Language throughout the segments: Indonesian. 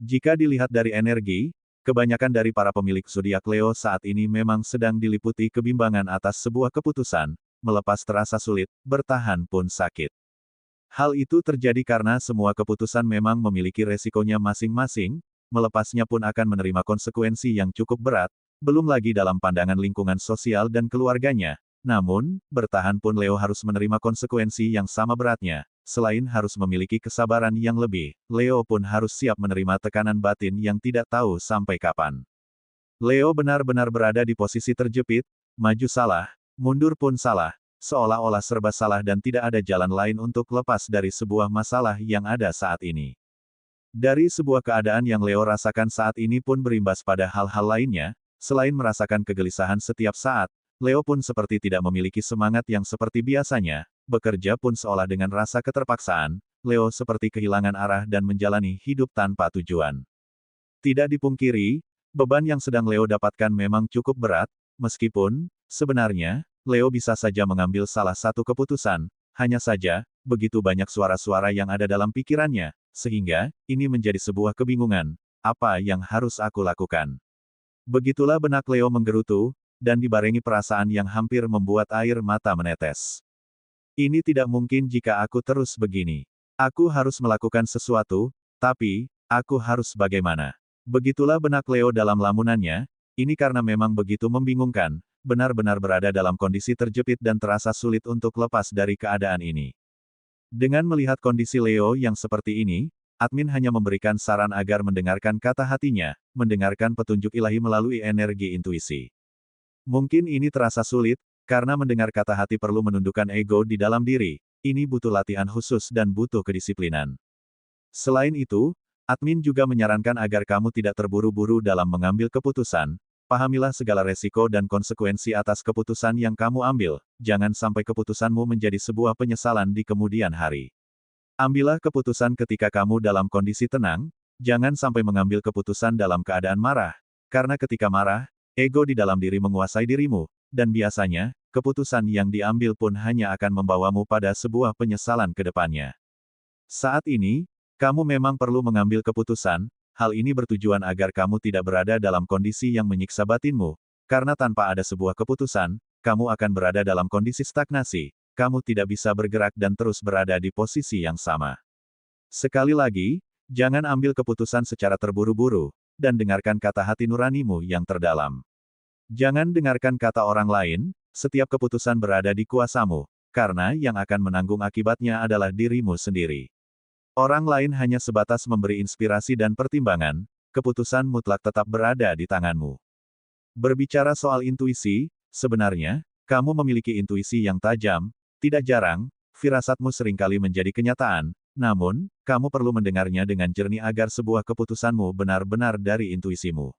Jika dilihat dari energi, kebanyakan dari para pemilik zodiak Leo saat ini memang sedang diliputi kebimbangan atas sebuah keputusan, melepas terasa sulit, bertahan pun sakit. Hal itu terjadi karena semua keputusan memang memiliki resikonya masing-masing, melepasnya pun akan menerima konsekuensi yang cukup berat, belum lagi dalam pandangan lingkungan sosial dan keluarganya. Namun, bertahan pun Leo harus menerima konsekuensi yang sama beratnya. Selain harus memiliki kesabaran yang lebih, Leo pun harus siap menerima tekanan batin yang tidak tahu sampai kapan. Leo benar-benar berada di posisi terjepit, maju salah, mundur pun salah, seolah-olah serba salah dan tidak ada jalan lain untuk lepas dari sebuah masalah yang ada saat ini. Dari sebuah keadaan yang Leo rasakan saat ini pun berimbas pada hal-hal lainnya, selain merasakan kegelisahan setiap saat, Leo pun seperti tidak memiliki semangat yang seperti biasanya, bekerja pun seolah dengan rasa keterpaksaan, Leo seperti kehilangan arah dan menjalani hidup tanpa tujuan. Tidak dipungkiri, beban yang sedang Leo dapatkan memang cukup berat, meskipun, sebenarnya, Leo bisa saja mengambil salah satu keputusan, hanya saja, begitu banyak suara-suara yang ada dalam pikirannya, sehingga, ini menjadi sebuah kebingungan, apa yang harus aku lakukan? Begitulah benak Leo menggerutu, dan dibarengi perasaan yang hampir membuat air mata menetes. Ini tidak mungkin jika aku terus begini. Aku harus melakukan sesuatu, tapi, aku harus bagaimana? Begitulah benak Leo dalam lamunannya, ini karena memang begitu membingungkan, benar-benar berada dalam kondisi terjepit dan terasa sulit untuk lepas dari keadaan ini. Dengan melihat kondisi Leo yang seperti ini, admin hanya memberikan saran agar mendengarkan kata hatinya, mendengarkan petunjuk ilahi melalui energi intuisi. Mungkin ini terasa sulit, karena mendengar kata hati perlu menundukkan ego di dalam diri, ini butuh latihan khusus dan butuh kedisiplinan. Selain itu, admin juga menyarankan agar kamu tidak terburu-buru dalam mengambil keputusan, pahamilah segala resiko dan konsekuensi atas keputusan yang kamu ambil, jangan sampai keputusanmu menjadi sebuah penyesalan di kemudian hari. Ambillah keputusan ketika kamu dalam kondisi tenang, jangan sampai mengambil keputusan dalam keadaan marah, karena ketika marah, ego di dalam diri menguasai dirimu, dan biasanya, keputusan yang diambil pun hanya akan membawamu pada sebuah penyesalan ke depannya. Saat ini, kamu memang perlu mengambil keputusan, hal ini bertujuan agar kamu tidak berada dalam kondisi yang menyiksa batinmu, karena tanpa ada sebuah keputusan, kamu akan berada dalam kondisi stagnasi, kamu tidak bisa bergerak dan terus berada di posisi yang sama. Sekali lagi, jangan ambil keputusan secara terburu-buru, dan dengarkan kata hati nuranimu yang terdalam. Jangan dengarkan kata orang lain, setiap keputusan berada di kuasamu, karena yang akan menanggung akibatnya adalah dirimu sendiri. Orang lain hanya sebatas memberi inspirasi dan pertimbangan, keputusan mutlak tetap berada di tanganmu. Berbicara soal intuisi, sebenarnya, kamu memiliki intuisi yang tajam, tidak jarang, firasatmu seringkali menjadi kenyataan, namun, kamu perlu mendengarnya dengan jernih agar sebuah keputusanmu benar-benar dari intuisimu.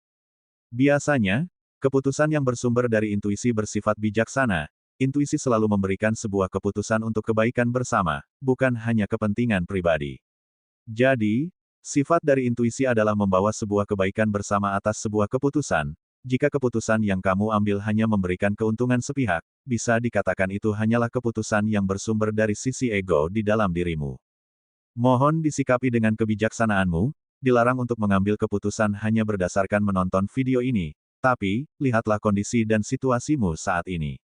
Biasanya, keputusan yang bersumber dari intuisi bersifat bijaksana, intuisi selalu memberikan sebuah keputusan untuk kebaikan bersama, bukan hanya kepentingan pribadi. Jadi, sifat dari intuisi adalah membawa sebuah kebaikan bersama atas sebuah keputusan. Jika keputusan yang kamu ambil hanya memberikan keuntungan sepihak, bisa dikatakan itu hanyalah keputusan yang bersumber dari sisi ego di dalam dirimu. Mohon disikapi dengan kebijaksanaanmu, dilarang untuk mengambil keputusan hanya berdasarkan menonton video ini, tapi, lihatlah kondisi dan situasimu saat ini.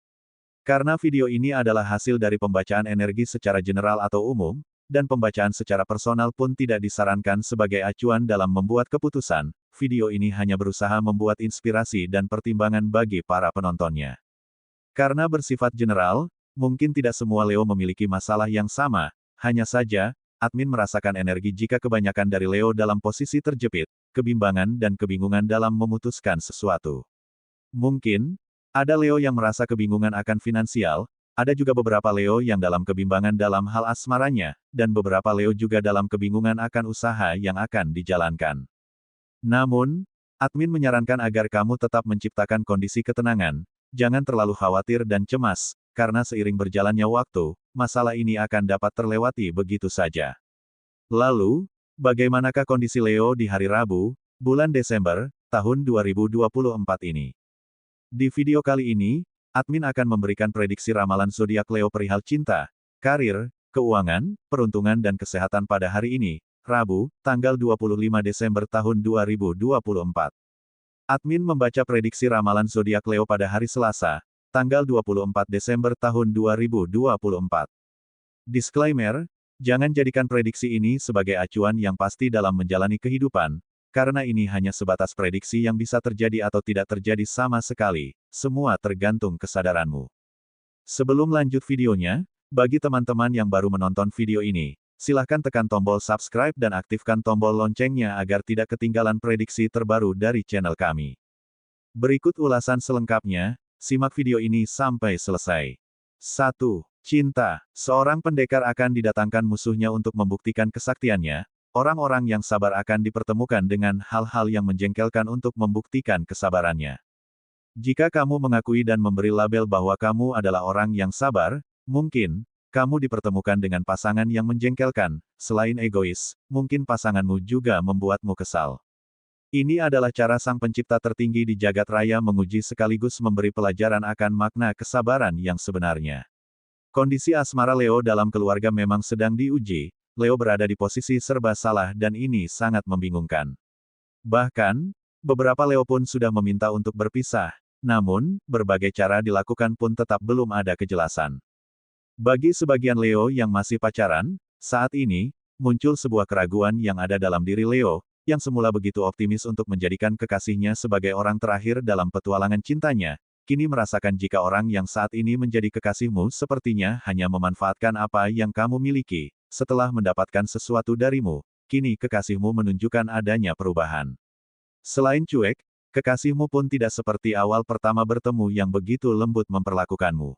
Karena video ini adalah hasil dari pembacaan energi secara general atau umum, dan pembacaan secara personal pun tidak disarankan sebagai acuan dalam membuat keputusan, video ini hanya berusaha membuat inspirasi dan pertimbangan bagi para penontonnya. Karena bersifat general, mungkin tidak semua Leo memiliki masalah yang sama, hanya saja, admin merasakan energi jika kebanyakan dari Leo dalam posisi terjepit, kebimbangan dan kebingungan dalam memutuskan sesuatu. Mungkin, ada Leo yang merasa kebingungan akan finansial, ada juga beberapa Leo yang dalam kebimbangan dalam hal asmaranya, dan beberapa Leo juga dalam kebingungan akan usaha yang akan dijalankan. Namun, admin menyarankan agar kamu tetap menciptakan kondisi ketenangan, jangan terlalu khawatir dan cemas, karena seiring berjalannya waktu, masalah ini akan dapat terlewati begitu saja. Lalu, bagaimanakah kondisi Leo di hari Rabu, bulan Desember, tahun 2024 ini? Di video kali ini, admin akan memberikan prediksi ramalan zodiak Leo perihal cinta, karir, keuangan, peruntungan dan kesehatan pada hari ini, Rabu, tanggal 25 Desember tahun 2024. Admin membaca prediksi ramalan zodiak Leo pada hari Selasa, tanggal 24 Desember tahun 2024. Disclaimer, jangan jadikan prediksi ini sebagai acuan yang pasti dalam menjalani kehidupan, karena ini hanya sebatas prediksi yang bisa terjadi atau tidak terjadi sama sekali, semua tergantung kesadaranmu. Sebelum lanjut videonya, bagi teman-teman yang baru menonton video ini, silahkan tekan tombol subscribe dan aktifkan tombol loncengnya agar tidak ketinggalan prediksi terbaru dari channel kami. Berikut ulasan selengkapnya, simak video ini sampai selesai. 1. Cinta. Seorang pendekar akan didatangkan musuhnya untuk membuktikan kesaktiannya. Orang-orang yang sabar akan dipertemukan dengan hal-hal yang menjengkelkan untuk membuktikan kesabarannya. Jika kamu mengakui dan memberi label bahwa kamu adalah orang yang sabar, mungkin kamu dipertemukan dengan pasangan yang menjengkelkan. Selain egois, mungkin pasanganmu juga membuatmu kesal. Ini adalah cara Sang Pencipta tertinggi di jagat raya menguji sekaligus memberi pelajaran akan makna kesabaran yang sebenarnya. Kondisi asmara Leo dalam keluarga memang sedang diuji. Leo berada di posisi serba salah dan ini sangat membingungkan. Bahkan, beberapa Leo pun sudah meminta untuk berpisah. Namun, berbagai cara dilakukan pun tetap belum ada kejelasan. Bagi sebagian Leo yang masih pacaran, saat ini, muncul sebuah keraguan yang ada dalam diri Leo, yang semula begitu optimis untuk menjadikan kekasihnya sebagai orang terakhir dalam petualangan cintanya, kini merasakan jika orang yang saat ini menjadi kekasihmu sepertinya hanya memanfaatkan apa yang kamu miliki. Setelah mendapatkan sesuatu darimu, kini kekasihmu menunjukkan adanya perubahan. Selain cuek, kekasihmu pun tidak seperti awal pertama bertemu yang begitu lembut memperlakukanmu.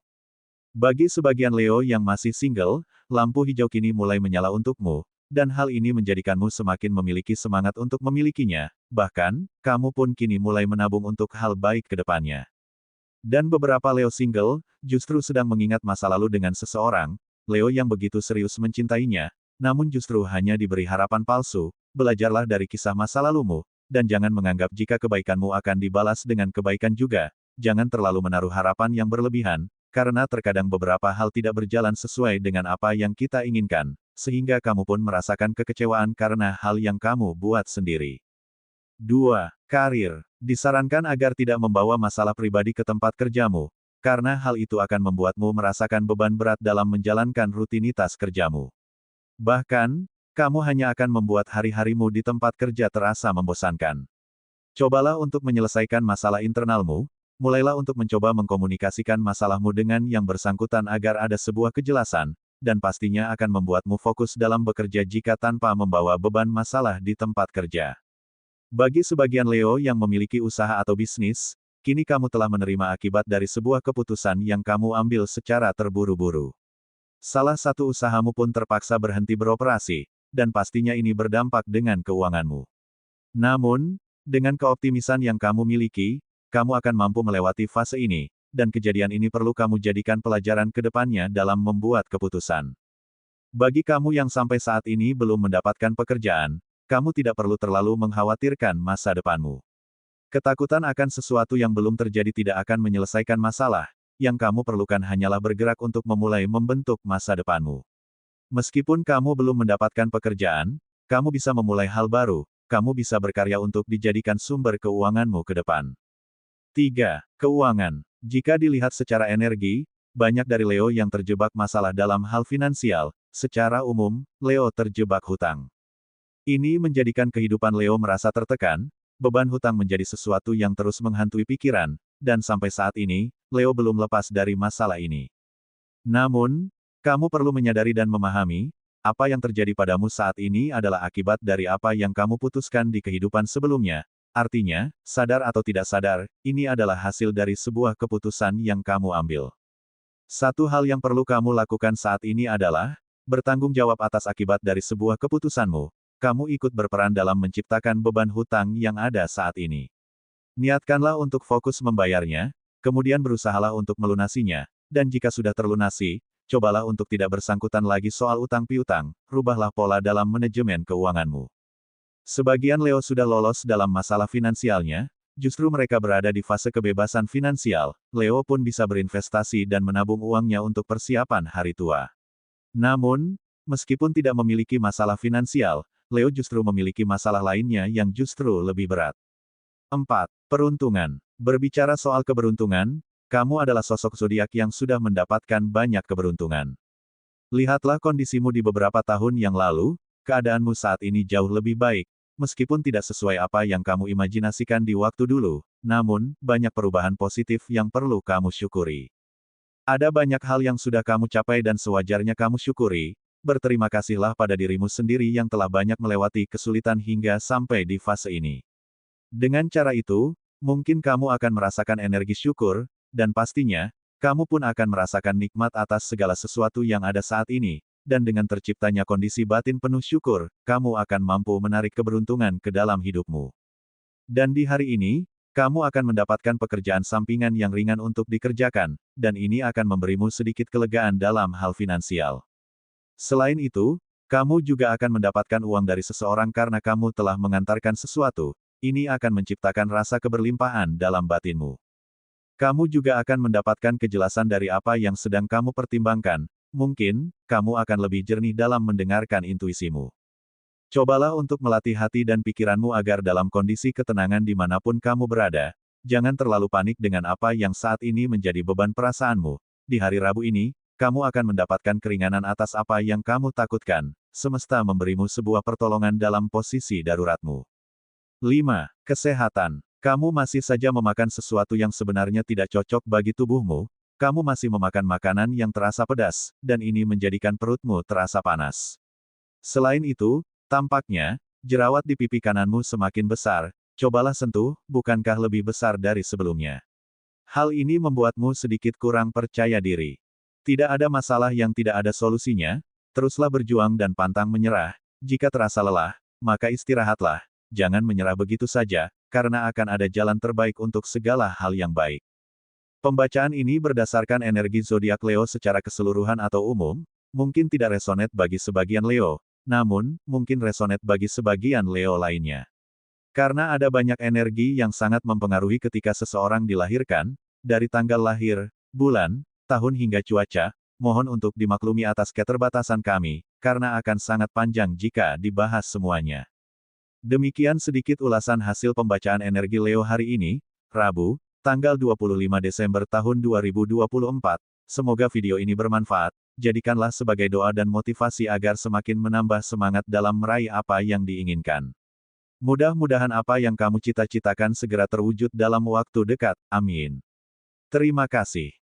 Bagi sebagian Leo yang masih single, lampu hijau kini mulai menyala untukmu, dan hal ini menjadikanmu semakin memiliki semangat untuk memilikinya, bahkan, kamu pun kini mulai menabung untuk hal baik ke depannya. Dan beberapa Leo single, justru sedang mengingat masa lalu dengan seseorang, Leo yang begitu serius mencintainya, namun justru hanya diberi harapan palsu. Belajarlah dari kisah masa lalumu, dan jangan menganggap jika kebaikanmu akan dibalas dengan kebaikan juga. Jangan terlalu menaruh harapan yang berlebihan, karena terkadang beberapa hal tidak berjalan sesuai dengan apa yang kita inginkan, sehingga kamu pun merasakan kekecewaan karena hal yang kamu buat sendiri. 2. Karir. Disarankan agar tidak membawa masalah pribadi ke tempat kerjamu, karena hal itu akan membuatmu merasakan beban berat dalam menjalankan rutinitas kerjamu. Bahkan, kamu hanya akan membuat hari-harimu di tempat kerja terasa membosankan. Cobalah untuk menyelesaikan masalah internalmu. Mulailah untuk mencoba mengkomunikasikan masalahmu dengan yang bersangkutan agar ada sebuah kejelasan, dan pastinya akan membuatmu fokus dalam bekerja jika tanpa membawa beban masalah di tempat kerja. Bagi sebagian Leo yang memiliki usaha atau bisnis, kini kamu telah menerima akibat dari sebuah keputusan yang kamu ambil secara terburu-buru. Salah satu usahamu pun terpaksa berhenti beroperasi, dan pastinya ini berdampak dengan keuanganmu. Namun, dengan keoptimisan yang kamu miliki, kamu akan mampu melewati fase ini, dan kejadian ini perlu kamu jadikan pelajaran ke depannya dalam membuat keputusan. Bagi kamu yang sampai saat ini belum mendapatkan pekerjaan, kamu tidak perlu terlalu mengkhawatirkan masa depanmu. Ketakutan akan sesuatu yang belum terjadi tidak akan menyelesaikan masalah, yang kamu perlukan hanyalah bergerak untuk memulai membentuk masa depanmu. Meskipun kamu belum mendapatkan pekerjaan, kamu bisa memulai hal baru, kamu bisa berkarya untuk dijadikan sumber keuanganmu ke depan. 3. Keuangan. Jika dilihat secara energi, banyak dari Leo yang terjebak masalah dalam hal finansial. Secara umum, Leo terjebak hutang. Ini menjadikan kehidupan Leo merasa tertekan, beban hutang menjadi sesuatu yang terus menghantui pikiran, dan sampai saat ini, Leo belum lepas dari masalah ini. Namun, kamu perlu menyadari dan memahami, apa yang terjadi padamu saat ini adalah akibat dari apa yang kamu putuskan di kehidupan sebelumnya. Artinya, sadar atau tidak sadar, ini adalah hasil dari sebuah keputusan yang kamu ambil. Satu hal yang perlu kamu lakukan saat ini adalah bertanggung jawab atas akibat dari sebuah keputusanmu. Kamu ikut berperan dalam menciptakan beban hutang yang ada saat ini. Niatkanlah untuk fokus membayarnya, kemudian berusahalah untuk melunasinya, dan jika sudah terlunasi, cobalah untuk tidak bersangkutan lagi soal utang piutang, rubahlah pola dalam manajemen keuanganmu. Sebagian Leo sudah lolos dalam masalah finansialnya, justru mereka berada di fase kebebasan finansial. Leo pun bisa berinvestasi dan menabung uangnya untuk persiapan hari tua. Namun, meskipun tidak memiliki masalah finansial, Leo justru memiliki masalah lainnya yang justru lebih berat. 4. Peruntungan. Berbicara soal keberuntungan, kamu adalah sosok zodiak yang sudah mendapatkan banyak keberuntungan. Lihatlah kondisimu di beberapa tahun yang lalu, keadaanmu saat ini jauh lebih baik, meskipun tidak sesuai apa yang kamu imajinasikan di waktu dulu, namun, banyak perubahan positif yang perlu kamu syukuri. Ada banyak hal yang sudah kamu capai dan sewajarnya kamu syukuri. Berterima kasihlah pada dirimu sendiri yang telah banyak melewati kesulitan hingga sampai di fase ini. Dengan cara itu, mungkin kamu akan merasakan energi syukur, dan pastinya, kamu pun akan merasakan nikmat atas segala sesuatu yang ada saat ini, dan dengan terciptanya kondisi batin penuh syukur, kamu akan mampu menarik keberuntungan ke dalam hidupmu. Dan di hari ini, kamu akan mendapatkan pekerjaan sampingan yang ringan untuk dikerjakan, dan ini akan memberimu sedikit kelegaan dalam hal finansial. Selain itu, kamu juga akan mendapatkan uang dari seseorang karena kamu telah mengantarkan sesuatu. Ini akan menciptakan rasa keberlimpahan dalam batinmu. Kamu juga akan mendapatkan kejelasan dari apa yang sedang kamu pertimbangkan. Mungkin, kamu akan lebih jernih dalam mendengarkan intuisimu. Cobalah untuk melatih hati dan pikiranmu agar dalam kondisi ketenangan dimanapun kamu berada. Jangan terlalu panik dengan apa yang saat ini menjadi beban perasaanmu. Di hari Rabu ini, kamu akan mendapatkan keringanan atas apa yang kamu takutkan. Semesta memberimu sebuah pertolongan dalam posisi daruratmu. 5. Kesehatan. Kamu masih saja memakan sesuatu yang sebenarnya tidak cocok bagi tubuhmu. Kamu masih memakan makanan yang terasa pedas, dan ini menjadikan perutmu terasa panas. Selain itu, tampaknya, jerawat di pipi kananmu semakin besar. Cobalah sentuh, bukankah lebih besar dari sebelumnya? Hal ini membuatmu sedikit kurang percaya diri. Tidak ada masalah yang tidak ada solusinya, teruslah berjuang dan pantang menyerah. Jika terasa lelah, maka istirahatlah. Jangan menyerah begitu saja, karena akan ada jalan terbaik untuk segala hal yang baik. Pembacaan ini berdasarkan energi zodiak Leo secara keseluruhan atau umum, mungkin tidak resonate bagi sebagian Leo, namun, mungkin resonate bagi sebagian Leo lainnya. Karena ada banyak energi yang sangat mempengaruhi ketika seseorang dilahirkan, dari tanggal lahir, bulan, tahun hingga cuaca, mohon untuk dimaklumi atas keterbatasan kami, karena akan sangat panjang jika dibahas semuanya. Demikian sedikit ulasan hasil pembacaan energi Leo hari ini, Rabu, tanggal 25 Desember tahun 2024. Semoga video ini bermanfaat, jadikanlah sebagai doa dan motivasi agar semakin menambah semangat dalam meraih apa yang diinginkan. Mudah-mudahan apa yang kamu cita-citakan segera terwujud dalam waktu dekat, amin. Terima kasih.